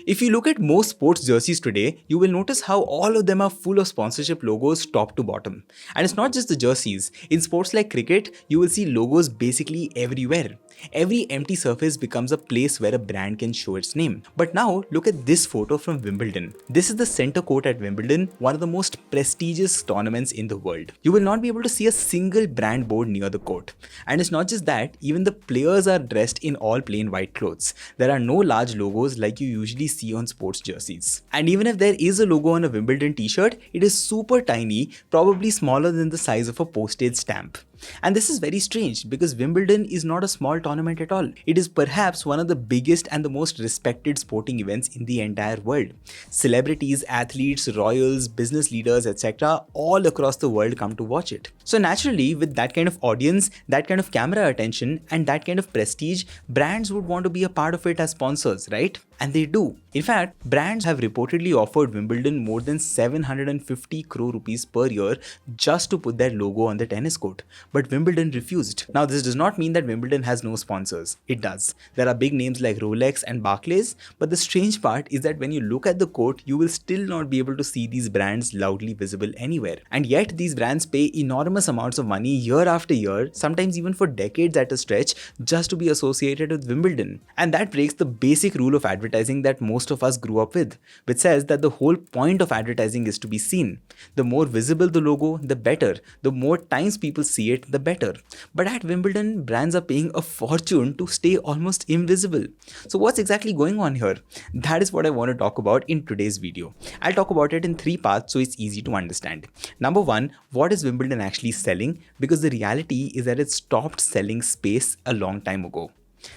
If you look at most sports jerseys today, you will notice how all of them are full of sponsorship logos top to bottom. And it's not just the jerseys. In sports like cricket, you will see logos basically everywhere. Every empty surface becomes a place where a brand can show its name. But now, look at this photo from Wimbledon. This is the center court at Wimbledon, one of the most prestigious tournaments in the world. You will not be able to see a single brand board near the court. And it's not just that, even the players are dressed in all plain white clothes. There are no large logos like you usually see on sports jerseys. And even if there is a logo on a Wimbledon t-shirt, it is super tiny, probably smaller than the size of a postage stamp. And this is very strange because Wimbledon is not a small tournament at all. It is perhaps one of the biggest and the most respected sporting events in the entire world. Celebrities, athletes, royals, business leaders, etc. all across the world come to watch it. So naturally, with that kind of audience, that kind of camera attention and that kind of prestige, brands would want to be a part of it as sponsors, right? And they do. In fact, brands have reportedly offered Wimbledon more than 750 crore rupees per year just to put their logo on the tennis court. But Wimbledon refused. Now, this does not mean that Wimbledon has no sponsors. It does. There are big names like Rolex and Barclays, but the strange part is that when you look at the court, you will still not be able to see these brands loudly visible anywhere. And yet, these brands pay enormous amounts of money year after year, sometimes even for decades at a stretch, just to be associated with Wimbledon. And that breaks the basic rule of advertising that most of us grew up with, which says that the whole point of advertising is to be seen. The more visible the logo, the better. The more times people see it, the better. But at Wimbledon, brands are paying a fortune to stay almost invisible. So what's exactly going on here? That is what I want to talk about in today's video. I'll talk about it in 3 parts so it's easy to understand. Number 1, what is Wimbledon actually selling? Because the reality is that it stopped selling space a long time ago.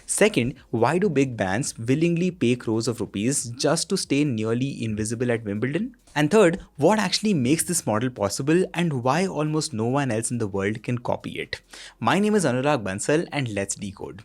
Second, why do big brands willingly pay crores of rupees just to stay nearly invisible at Wimbledon? And third, what actually makes this model possible and why almost no one else in the world can copy it? My name is Anurag Bansal and let's decode.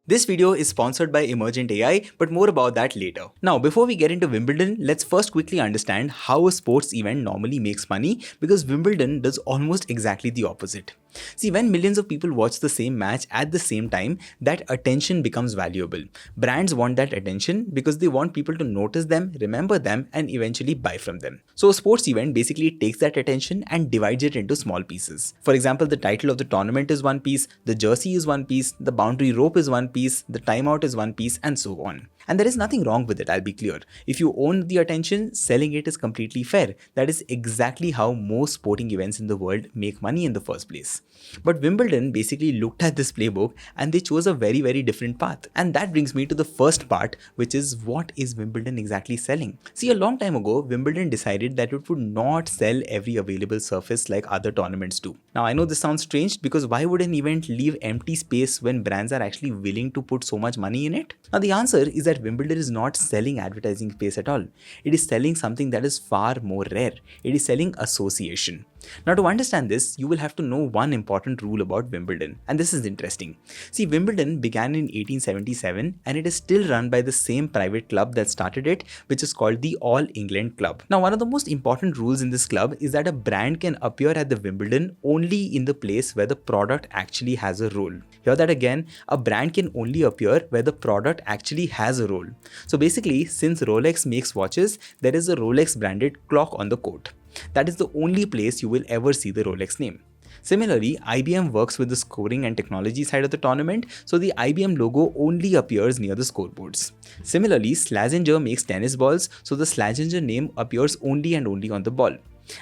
This video is sponsored by Emergent AI, but more about that later. Now, before we get into Wimbledon, let's first quickly understand how a sports event normally makes money, because Wimbledon does almost exactly the opposite. See, when millions of people watch the same match at the same time, that attention becomes valuable. Brands want that attention because they want people to notice them, remember them, and eventually buy from them. So a sports event basically takes that attention and divides it into small pieces. For example, the title of the tournament is one piece, the jersey is one piece, the boundary rope is one piece, the timeout is one piece, and so on. And there is nothing wrong with it, I'll be clear. If you own the attention, selling it is completely fair. That is exactly how most sporting events in the world make money in the first place. But Wimbledon basically looked at this playbook and they chose a very, very different path. And that brings me to the first part, which is what is Wimbledon exactly selling? See, a long time ago, Wimbledon decided that it would not sell every available surface like other tournaments do. Now, I know this sounds strange because why would an event leave empty space when brands are actually willing to put so much money in it? Now, the answer is that Wimbledon is not selling advertising space at all. It is selling something that is far more rare. It is selling association. Now, to understand this, you will have to know one important rule about Wimbledon, and this is interesting. See, Wimbledon began in 1877 and it is still run by the same private club that started it, which is called the All England Club. Now, one of the most important rules in this club is that a brand can appear at the Wimbledon only in the place where the product actually has a role. Hear that again, a brand can only appear where the product actually has a role. So basically, since Rolex makes watches, there is a Rolex branded clock on the coat. That is the only place you will ever see the Rolex name. Similarly, IBM works with the scoring and technology side of the tournament, so the IBM logo only appears near the scoreboards. Similarly, Slazenger makes tennis balls, so the Slazenger name appears only and only on the ball.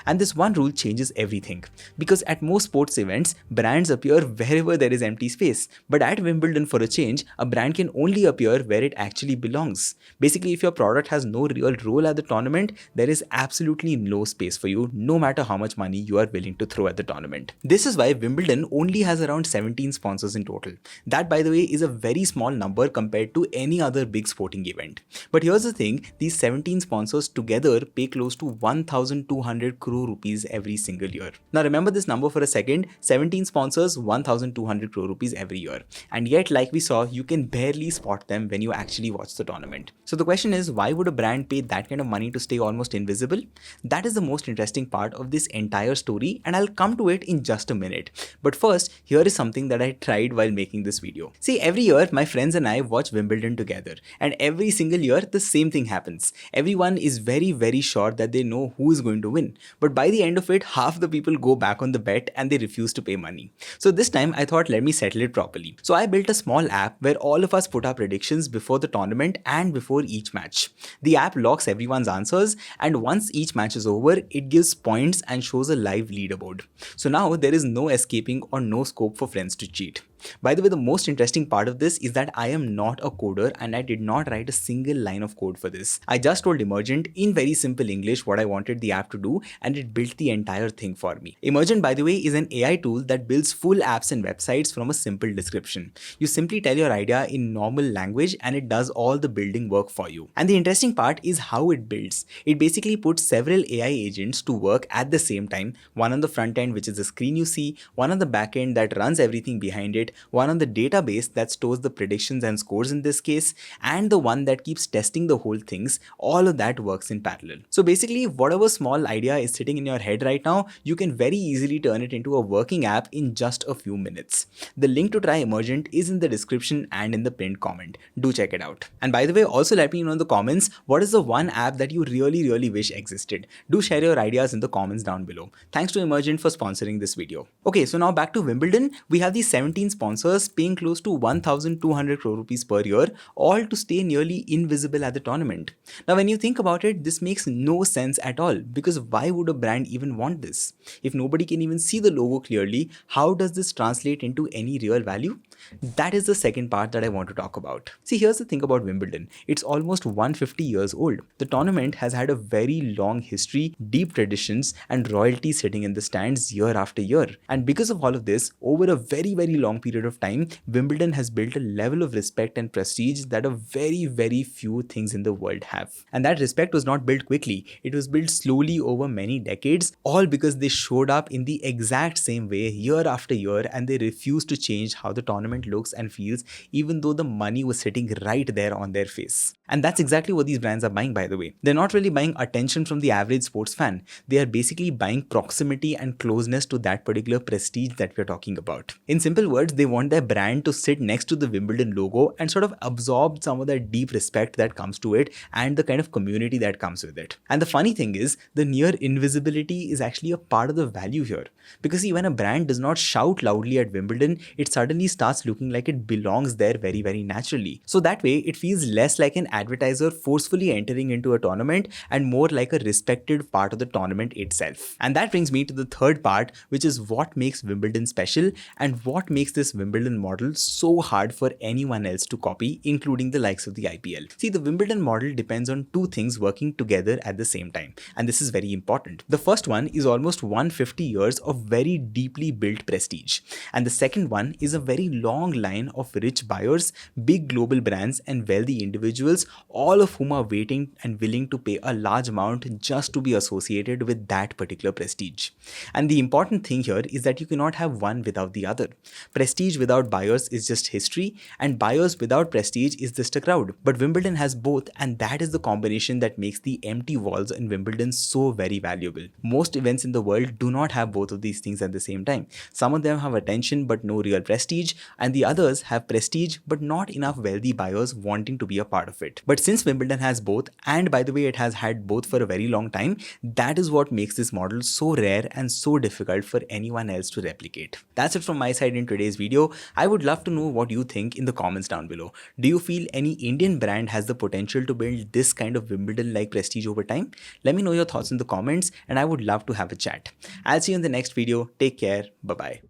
And this one rule changes everything, because at most sports events, brands appear wherever there is empty space. But at Wimbledon, for a change, a brand can only appear where it actually belongs. Basically, if your product has no real role at the tournament, there is absolutely no space for you, no matter how much money you are willing to throw at the tournament. This is why Wimbledon only has around 17 sponsors in total. That, by the way, is a very small number compared to any other big sporting event. But here's the thing, these 17 sponsors together pay close to 1,200 1,200 crore rupees every single year. Now remember this number for a second, 17 sponsors, 1,200 crore rupees every year. And yet, like we saw, you can barely spot them when you actually watch the tournament. So the question is, why would a brand pay that kind of money to stay almost invisible? That is the most interesting part of this entire story, and I'll come to it in just a minute. But first, here is something that I tried while making this video. See, every year my friends and I watch Wimbledon together, and every single year the same thing happens. Everyone is very sure that they know who is going to win, but by the end of it, half the people go back on the bet and they refuse to pay money. So this time I thought, let me settle it properly. So I built a small app where all of us put our predictions before the tournament and before each match. The app locks everyone's answers, and once each match is over, it gives points and shows a live leaderboard. So now there is no escaping or no scope for friends to cheat. By the way, the most interesting part of this is that I am not a coder and I did not write a single line of code for this. I just told Emergent in very simple English what I wanted the app to do, and it built the entire thing for me. Emergent, by the way, is an AI tool that builds full apps and websites from a simple description. You simply tell your idea in normal language and it does all the building work for you. And the interesting part is how it builds. It basically puts several AI agents to work at the same time, one on the front end, which is the screen you see, one on the back end that runs everything behind it, one on the database that stores the predictions and scores in this case, and the one that keeps testing the whole things. All of that works in parallel. So basically, whatever small idea is sitting in your head right now, you can very easily turn it into a working app in just a few minutes. The link to try Emergent is in the description and in the pinned comment. Do check it out. And by the way, also let me know in the comments, what is the one app that you really wish existed? Do share your ideas in the comments down below. Thanks to Emergent for sponsoring this video. Okay, so now back to Wimbledon. We have these 17 sponsors paying close to 1,200 crore rupees per year, all to stay nearly invisible at the tournament. Now when you think about it, this makes no sense at all, because why would a brand even want this? If nobody can even see the logo clearly, how does this translate into any real value? That is the second part that I want to talk about. See, here's the thing about Wimbledon. It's almost 150 years old. The tournament has had a very long history, deep traditions, and royalty sitting in the stands year after year. And because of all of this, over a very long period of time, Wimbledon has built a level of respect and prestige that a very few things in the world have. And that respect was not built quickly. It was built slowly over many decades, all because they showed up in the exact same way year after year, and they refused to change how the tournament looks and feels, even though the money was sitting right there on their face. And that's exactly what these brands are buying, by the way. They're not really buying attention from the average sports fan. They are basically buying proximity and closeness to that particular prestige that we're talking about. In simple words, they want their brand to sit next to the Wimbledon logo and sort of absorb some of that deep respect that comes to it and the kind of community that comes with it. And the funny thing is, the near invisibility is actually a part of the value here. Because see, when a brand does not shout loudly at Wimbledon, it suddenly starts looking like it belongs there very naturally. So that way, it feels less like an advertiser forcefully entering into a tournament and more like a respected part of the tournament itself. And that brings me to the third part, which is what makes Wimbledon special and what makes this Wimbledon model so hard for anyone else to copy, including the likes of the IPL. See, the Wimbledon model depends on two things working together at the same time, and this is very important. The first one is almost 150 years of very deeply built prestige, and the second one is a very long line of rich buyers, big global brands, and wealthy individuals, all of whom are waiting and willing to pay a large amount just to be associated with that particular prestige. And the important thing here is that you cannot have one without the other. Prestige without buyers is just history, and buyers without prestige is just a crowd. But Wimbledon has both, and that is the combination that makes the empty walls in Wimbledon so very valuable. Most events in the world do not have both of these things at the same time. Some of them have attention but no real prestige, and the others have prestige but not enough wealthy buyers wanting to be a part of it. But since Wimbledon has both, and by the way it has had both for a very long time, that is what makes this model so rare and so difficult for anyone else to replicate. That's it from my side in today's video. I would love to know what you think in the comments down below. Do you feel any Indian brand has the potential to build this kind of Wimbledon-like prestige over time? Let me know your thoughts in the comments, and I would love to have a chat. I'll see you in the next video. Take care. Bye-bye.